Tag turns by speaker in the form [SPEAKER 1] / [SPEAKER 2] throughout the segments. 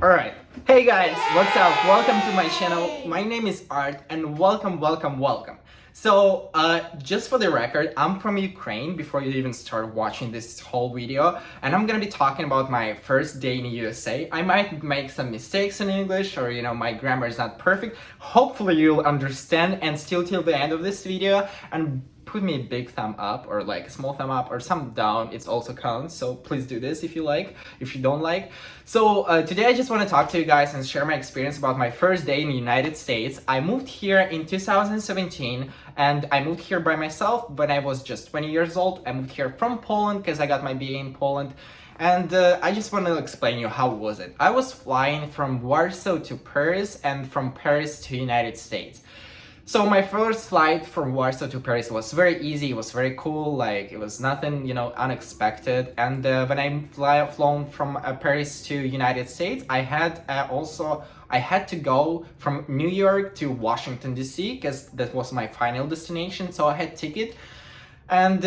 [SPEAKER 1] Alright, hey guys, what's up? Welcome to my channel. My name is Art and welcome. Just for the record, I'm from Ukraine before you even start watching this whole video, and I'm gonna be talking about my first day in the USA. I might make some mistakes in English, or my grammar is not perfect. Hopefully you'll understand and still till the end of this video and put me a big thumb up or like a small thumb up or some down. It also counts, so please do this if you like, if you don't like. Today I just want to talk to you guys and share my experience about my first day in the United States. I moved here in 2017 and I moved here by myself when I was just 20 years old. I moved here from Poland because I got my BA in Poland. And I just want to explain you how was it. I was flying from Warsaw to Paris and from Paris to United States. So my first flight from Warsaw to Paris was very easy, it was very cool, like it was nothing, unexpected. And when I flown from Paris to United States, I had to go from New York to Washington DC because that was my final destination, so I had ticket. And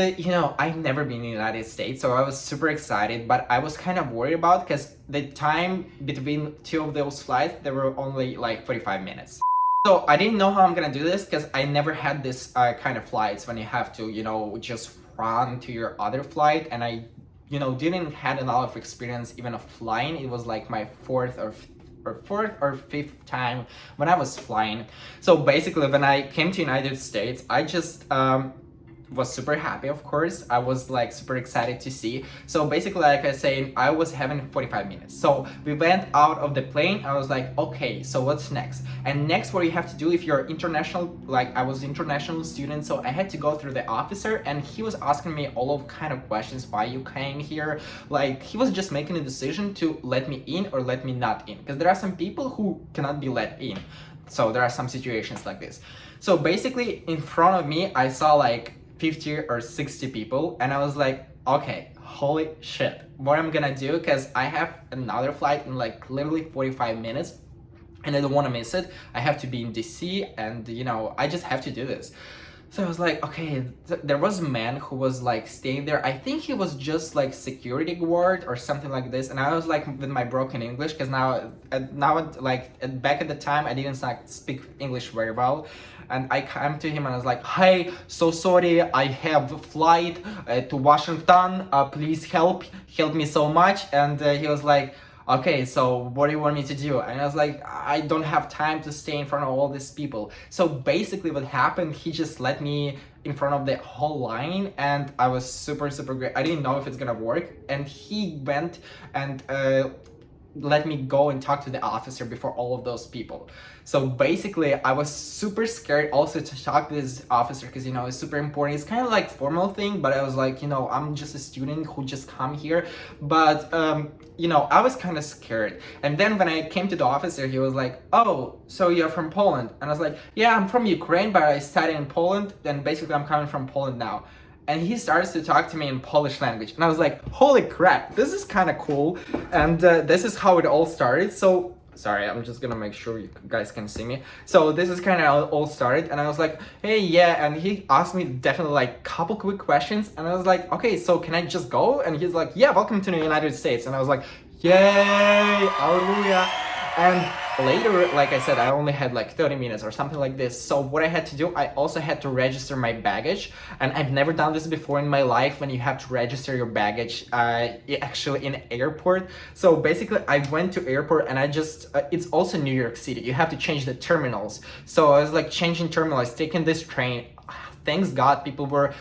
[SPEAKER 1] I've never been in the United States, so I was super excited, but I was kind of worried about because the time between two of those flights, there were only like 45 minutes. So I didn't know how I'm gonna do this because I never had this kind of flights when you have to, just run to your other flight, and I, didn't had a lot of experience even of flying. It was like my fourth or fifth time when I was flying. So basically, when I came to United States, I just was super happy, of course. I was like super excited to see. So basically, like I said, I was having 45 minutes. So we went out of the plane. I was like, okay, so what's next? And next, what you have to do if you're international, like I was international student, so I had to go through the officer, and he was asking me all of kind of questions, why you came here. Like he was just making a decision to let me in or let me not in, because there are some people who cannot be let in. So there are some situations like this. So basically, in front of me, I saw like 50 or 60 people, and I was like, okay, holy shit, what am I gonna do? Because I have another flight in like literally 45 minutes and I don't want to miss it. I have to be in DC, and I just have to do this. So I was like, okay, there was a man who was like staying there. I think he was just like security guard or something like this. And I was like with my broken English, because back at the time, I didn't speak English very well. And I came to him and I was like, hey, so sorry, I have a flight to Washington. Please help me so much. And he was like, okay, so what do you want me to do? And I was like, I don't have time to stay in front of all these people. So basically what happened, he just let me in front of the whole line, and I was super great. I didn't know if it's gonna work, and he went and let me go and talk to the officer before all of those people. So basically, I was super scared also to talk to this officer because, it's super important. It's kind of like formal thing, but I was like, I'm just a student who just come here. But, I was kind of scared. And then when I came to the officer, he was like, oh, so you're from Poland? And I was like, yeah, I'm from Ukraine, but I studied in Poland. And basically, I'm coming from Poland now. And he starts to talk to me in Polish language. And I was like, holy crap, this is kind of cool. And this is how it all started. So, sorry, I'm just gonna make sure you guys can see me. So this is kind of all started. And I was like, hey, yeah. And he asked me definitely like a couple quick questions. And I was like, okay, so can I just go? And he's like, yeah, welcome to the United States. And I was like, yay, hallelujah. And later, like I said, I only had like 30 minutes or something like this. So what I had to do, I also had to register my baggage. And I've never done this before in my life, when you have to register your baggage actually in airport. So basically I went to airport, and I just, it's also New York City. You have to change the terminals. So I was like changing terminals, taking this train. Thanks God,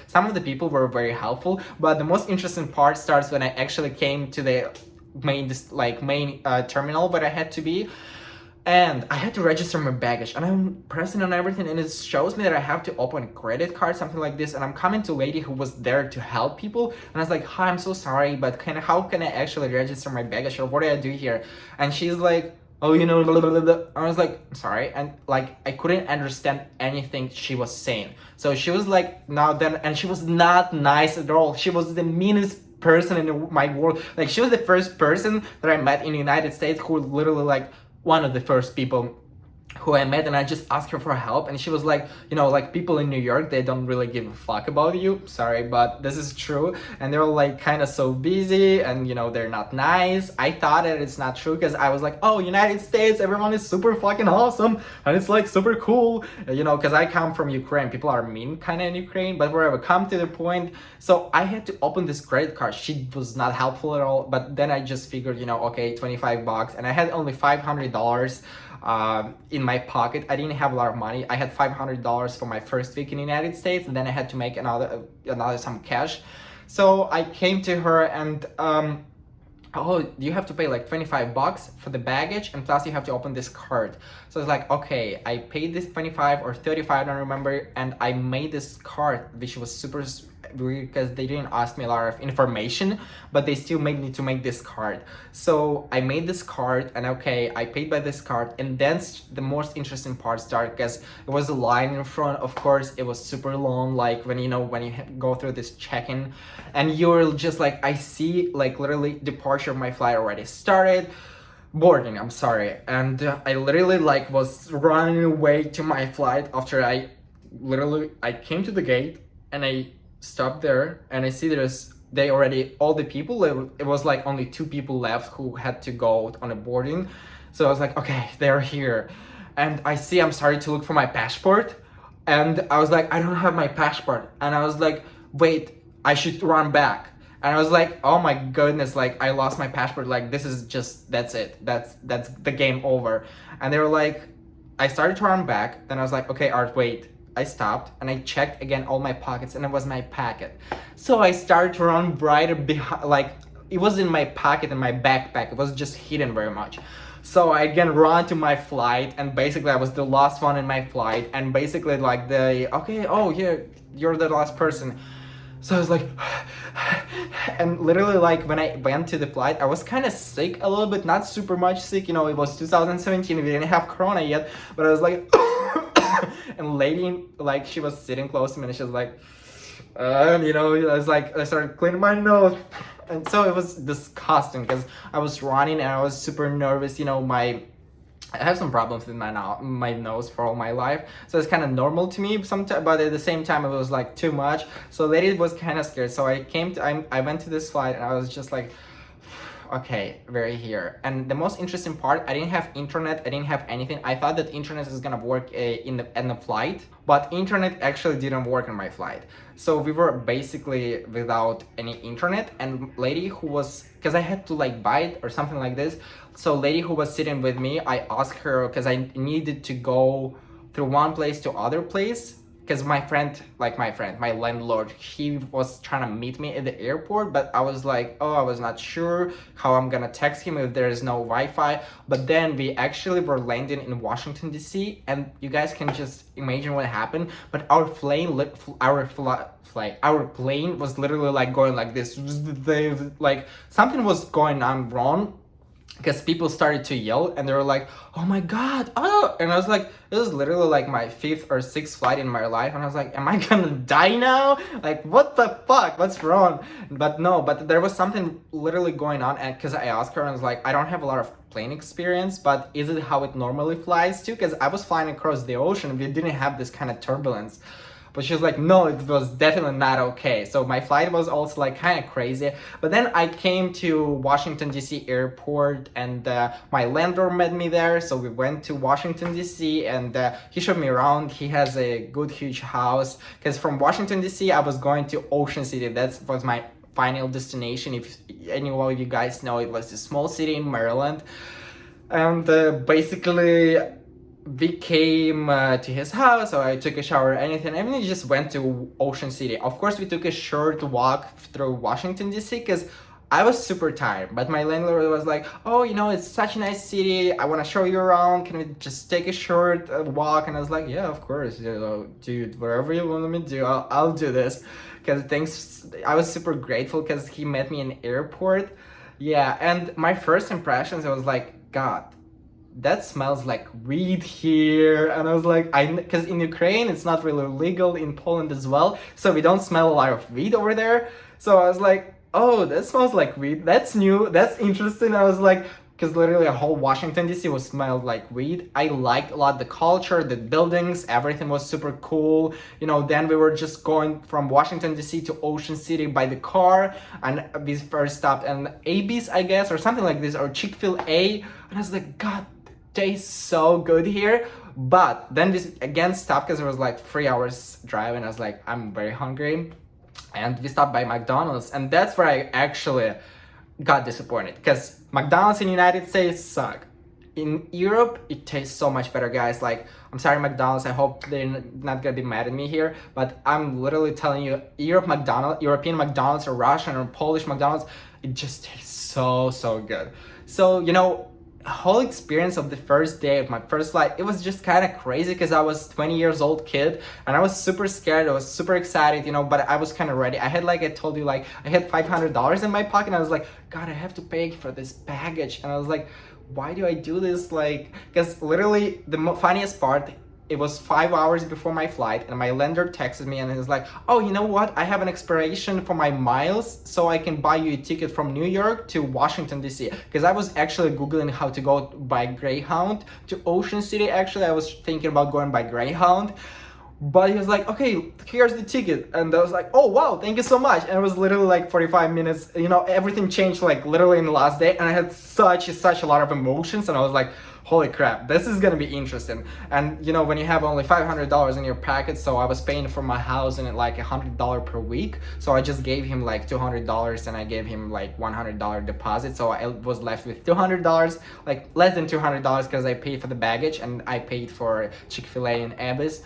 [SPEAKER 1] some of the people were very helpful. But the most interesting part starts when I actually came to the main terminal where I had to be, and I had to register my baggage, and I'm pressing on everything, and it shows me that I have to open a credit card, something like this. And I'm coming to a lady who was there to help people, and I was like, hi, I'm so sorry, but how can I actually register my baggage, or what do I do here? And she's like, oh, blah, blah, blah. I was like, sorry, and like I couldn't understand anything she was saying. So she was like, now then, and she was not nice at all. She was the meanest person in my world. Like, she was the first person that I met in the United States who literally like one of the first people who I met, and I just asked her for help, and she was like, you know, like people in New York, they don't really give a fuck about you. Sorry, but this is true. And they're like kind of so busy, and you know, they're not nice. I thought that it's not true because I was like, oh, United States, everyone is super fucking awesome, and it's like super cool, you know, because I come from Ukraine. People are mean kind of in Ukraine, but wherever come to the point. So I had to open this credit card. She was not helpful at all. But then I just figured, you know, okay, 25 bucks, and I had only $500 in my pocket. I didn't have a lot of money. I had $500 for my first week in the United States, and then I had to make another some cash. So I came to her and oh, you have to pay like 25 bucks for the baggage, and plus you have to open this card. So it's like, okay, I paid this 25 or 35, I don't remember, and I made this card, which was super weird because they didn't ask me a lot of information, but they still made me to make this card. So I made this card, and okay, I paid by this card, and then the most interesting part started because it was a line in front. Of course, it was super long, like when you know, when you go through this check-in, and you're just like, I see like literally departure of my flight already started, boarding, I'm sorry, and I literally like was running away to my flight after I came to the gate, and I stopped there, and I see they already, all the people, it was like only 2 people left who had to go on a boarding. So I was like, okay, they're here, and I see I'm starting to look for my passport, and I was like, I don't have my passport, and I was like, wait, I should run back. And I was like, oh my goodness, like I lost my passport, like this is just, that's it, that's the game over. And they were like, I started to run back, then I was like, okay, Art, wait. I stopped and I checked again all my pockets, and it was my packet. So I started to run right behind, like it was in my pocket, in my backpack, it was just hidden very much. So I again ran to my flight, and basically I was the last one in my flight, and basically like okay, oh yeah, you're the last person. So I was like, and literally like when I went to the flight, I was kind of sick a little bit, not super much sick, you know, it was 2017, we didn't have corona yet, but I was like, and lady, like she was sitting close to me, and she was like, you know, I was like, I started cleaning my nose, and so it was disgusting because I was running and I was super nervous, you know, I have some problems with my nose for all my life, so it's kind of normal to me sometimes, but at the same time it was like too much. So lady was kind of scared, so I went to this flight, and I was just like, okay, we're here. And the most interesting part, I didn't have internet, I didn't have anything. I thought that internet is gonna work in the flight, but internet actually didn't work on my flight. So we were basically without any internet, and lady who was, because I had to like buy it or something like this, so lady who was sitting with me, I asked her, because I needed to go through one place to other place, because my landlord, he was trying to meet me at the airport, but I was like, oh, I was not sure how I'm gonna text him if there is no Wi-Fi. But then we actually were landing in Washington DC, and you guys can just imagine what happened. But our plane was literally like going like this, like something was going on wrong, because people started to yell, and they were like, oh my god, oh, and I was like, this is literally like my 5th or 6th flight in my life, and I was like, am I gonna die now? Like, what the fuck, what's wrong? But no, but there was something literally going on, and because I asked her, and I was like, I don't have a lot of plane experience, but is it how it normally flies too? Because I was flying across the ocean, we didn't have this kind of turbulence. But she was like, no, it was definitely not okay. So my flight was also like kind of crazy. But then I came to Washington DC airport, and my landlord met me there. So we went to Washington DC, and he showed me around. He has a good huge house, because from Washington DC I was going to Ocean City. That was my final destination. If any of you guys know, it was a small city in Maryland. And basically we came to his house, so I took a shower, anything, and we just went to Ocean City. Of course, we took a short walk through Washington DC, because I was super tired, but my landlord was like, oh, you know, it's such a nice city, I want to show you around, can we just take a short walk? And I was like, yeah, of course, you know, dude, whatever you want me to do, I'll do this. Because I was super grateful because he met me in the airport. Yeah, and my first impressions, I was like, God, that smells like weed here. And I was like, because in Ukraine it's not really legal, in Poland as well, so we don't smell a lot of weed over there. So I was like, oh, that smells like weed, that's new, that's interesting. I was like, because literally a whole Washington DC was smelled like weed. I liked a lot the culture, the buildings, everything was super cool. You know, then we were just going from Washington DC to Ocean City by the car, and we first stopped in Abby's, I guess, or something like this, or Chick-fil-A, and I was like, God, tastes so good here. But then we again stopped because it was like 3 hours drive, and I was like, I'm very hungry, and we stopped by McDonald's, and that's where I actually got disappointed, because McDonald's in the United States suck. In Europe, it tastes so much better, guys. Like, I'm sorry, McDonald's, I hope they're not gonna be mad at me here, but I'm literally telling you, European McDonald's or Russian or Polish McDonald's, it just tastes so good. So, you know, whole experience of the first day of my first flight, it was just kind of crazy, because I was 20 years old kid, and I was super scared, I was super excited, you know, but I was kind of ready. I had, like I told you, like I had $500 in my pocket, and I was like, God, I have to pay for this baggage. And I was like, why do I do this? Like, because literally the funniest part, it was 5 hours before my flight, and my lender texted me and he was like, oh, you know what? I have an expiration for my miles, so I can buy you a ticket from New York to Washington, D.C. Because I was actually Googling how to go by Greyhound to Ocean City. Actually, I was thinking about going by Greyhound. But he was like, okay, here's the ticket. And I was like, oh, wow, thank you so much. And it was literally like 45 minutes. You know, everything changed like literally in the last day. And I had such a lot of emotions. And I was like, holy crap, this is gonna be interesting. And you know, when you have only $500 in your pocket, so I was paying for my house and like $100 per week. So I just gave him like $200, and I gave him like $100 deposit. So I was left with $200, like less than $200, because I paid for the baggage and I paid for Chick-fil-A and Abby's.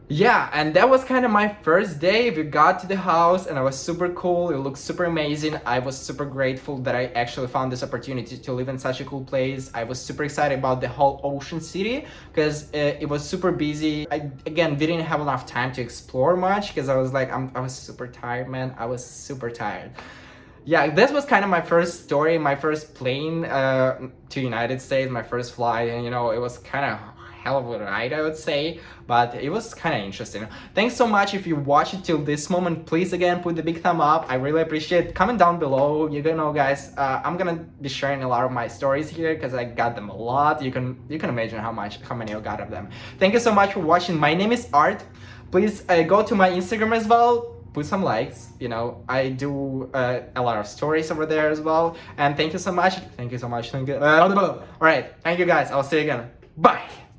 [SPEAKER 1] Yeah, and that was kind of my first day. We got to the house and it was super cool. It looked super amazing. I was super grateful that I actually found this opportunity to live in such a cool place. I was super excited about the whole Ocean City, because it was super busy. Again, we didn't have enough time to explore much, because I was like, I was super tired, man. I was super tired. Yeah, this was kind of my first story, my first plane to United States, my first flight, and you know, it was kind of hell of a ride, I would say, but it was kind of interesting. Thanks so much if you watched it till this moment. Please again put the big thumb up. I really appreciate it. Comment down below. You know, guys, I'm gonna be sharing a lot of my stories here, because I got them a lot. You can imagine how many I got of them. Thank you so much for watching. My name is Art. Please go to my Instagram as well. Put some likes, you know, I do a lot of stories over there as well. And thank you so much. Thank you so much. All right, thank you guys. I'll see you again. Bye.